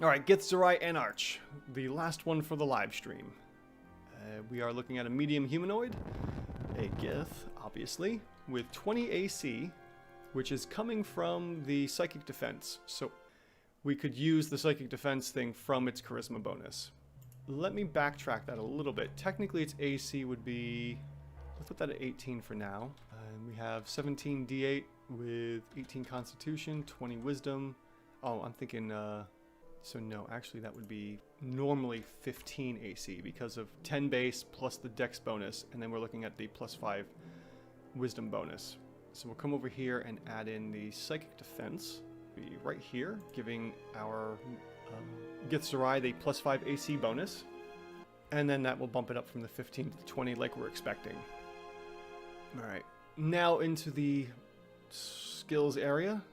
Alright, Githzerai Anarch, the last one for the live stream. We are looking at a medium humanoid, a Gith, obviously, with 20 AC, which is coming from the psychic defense. So we could use the psychic defense thing from its charisma bonus. Let me backtrack that a little bit. Technically its AC would be, let's put that at 18 for now. And we have 17 D8 with 18 constitution, 20 wisdom. Oh, I'm thinking, so no, actually that would be normally 15 AC because of 10 base plus the dex bonus, and then we're looking at the +5 wisdom bonus. So we'll come over here and add in the psychic defense, be right here, giving our Githzerai the +5 AC bonus, and then that will bump it up from the 15 to the 20 like we're expecting. Alright, now into the skills area.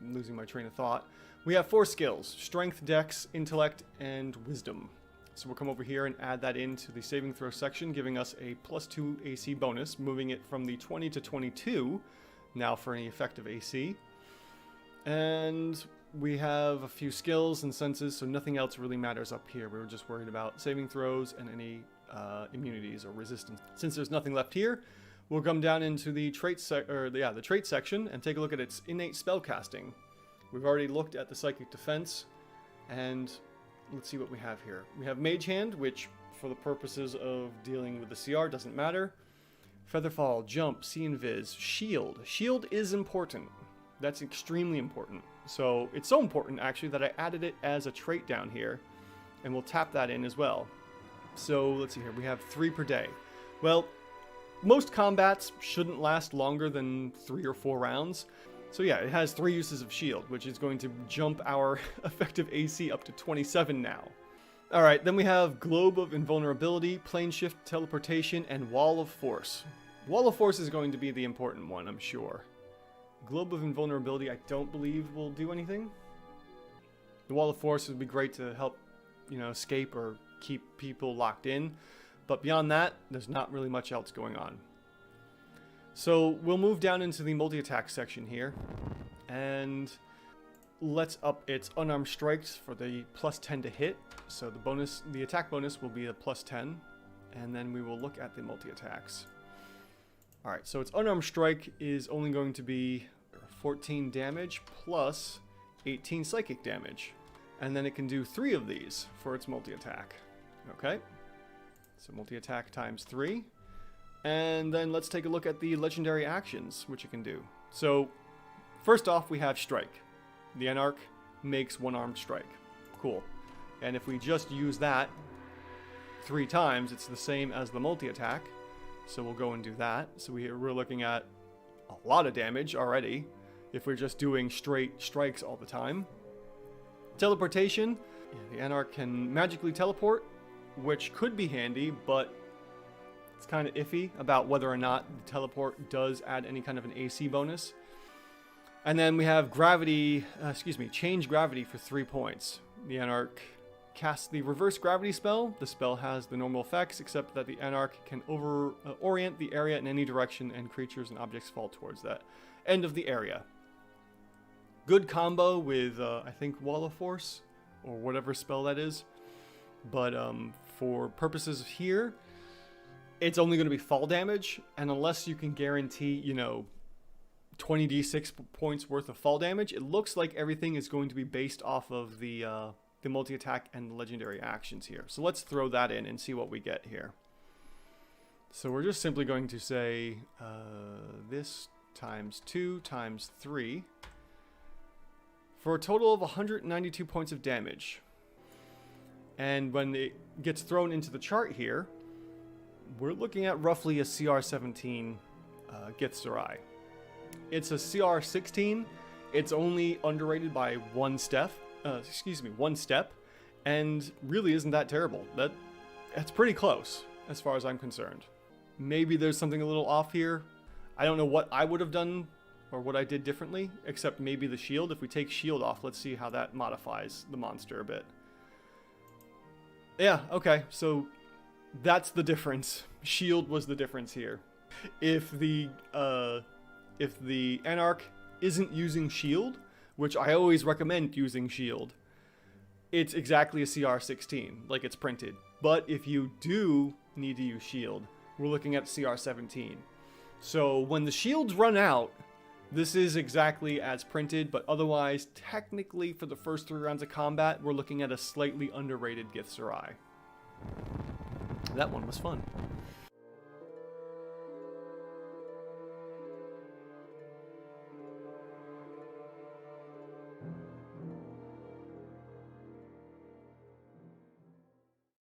I'm losing my train of thought. We have 4 skills: strength, dex, intellect, and wisdom. So we'll come over here and add that into the saving throw section, giving us a +2 AC bonus, moving it from the 20 to 22 now for any effective AC. And we have a few skills and senses, so nothing else really matters up here. We were just worried about saving throws and any immunities or resistance. Since there's nothing left here, we'll come down into the trait the trait section and take a look at its innate spellcasting. We've already looked at the psychic defense, and let's see what we have here. We have Mage Hand, which for the purposes of dealing with the CR doesn't matter. Featherfall, Jump, See and Viz, Shield. Shield is important. That's extremely important. So it's so important actually that I added it as a trait down here, and we'll tap that in as well. So let's see here, we have 3 per day. Well, most combats shouldn't last longer than 3 or 4 rounds. So yeah, it has 3 uses of shield, which is going to jump our effective AC up to 27 now. Alright, then we have Globe of Invulnerability, Plane Shift, Teleportation, and Wall of Force. Wall of Force is going to be the important one, I'm sure. Globe of Invulnerability I don't believe will do anything. The Wall of Force would be great to help, escape or keep people locked in. But beyond that, there's not really much else going on. So we'll move down into the multi-attack section here, and let's up its unarmed strikes for the +10 to hit. So the attack bonus will be a +10, and then we will look at the multi-attacks. Alright, so its unarmed strike is only going to be 14 damage plus 18 psychic damage, and then it can do 3 of these for its multi-attack. Okay, so multi-attack times 3. And then let's take a look at the legendary actions, which it can do. So, first off, we have Strike. The Anarch makes one-armed strike. Cool. And if we just use that 3 times, it's the same as the multi-attack. So we'll go and do that. So we're looking at a lot of damage already, if we're just doing straight strikes all the time. Teleportation. The Anarch can magically teleport, which could be handy, but it's kind of iffy about whether or not the teleport does add any kind of an AC bonus. And then we have change gravity for 3 points. The Anarch casts the reverse gravity spell. The spell has the normal effects, except that the Anarch can orient the area in any direction, and creatures and objects fall towards that end of the area. Good combo with, I think, Wall of Force, or whatever spell that is. But for purposes here, it's only going to be fall damage, and unless you can guarantee, 20d6 points worth of fall damage, it looks like everything is going to be based off of the multi-attack and the legendary actions here. So let's throw that in and see what we get here. So we're just simply going to say this times 2 times 3 for a total of 192 points of damage. And when it gets thrown into the chart here, we're looking at roughly a CR17 Githzerai. It's a CR16. It's only underrated by one step, and really isn't that terrible. That's pretty close as far as I'm concerned. Maybe there's something a little off here. I don't know what I would have done or what I did differently, except maybe the shield. If we take shield off, let's see how that modifies the monster a bit. Yeah, okay, so that's the difference. Shield was the difference here. If the Anarch isn't using shield, which I always recommend using shield, it's exactly a CR16, like it's printed. But if you do need to use shield, we're looking at CR17. So when the shields run out, this is exactly as printed, but otherwise, technically for the first 3 rounds of combat, we're looking at a slightly underrated Githzerai. That one was fun.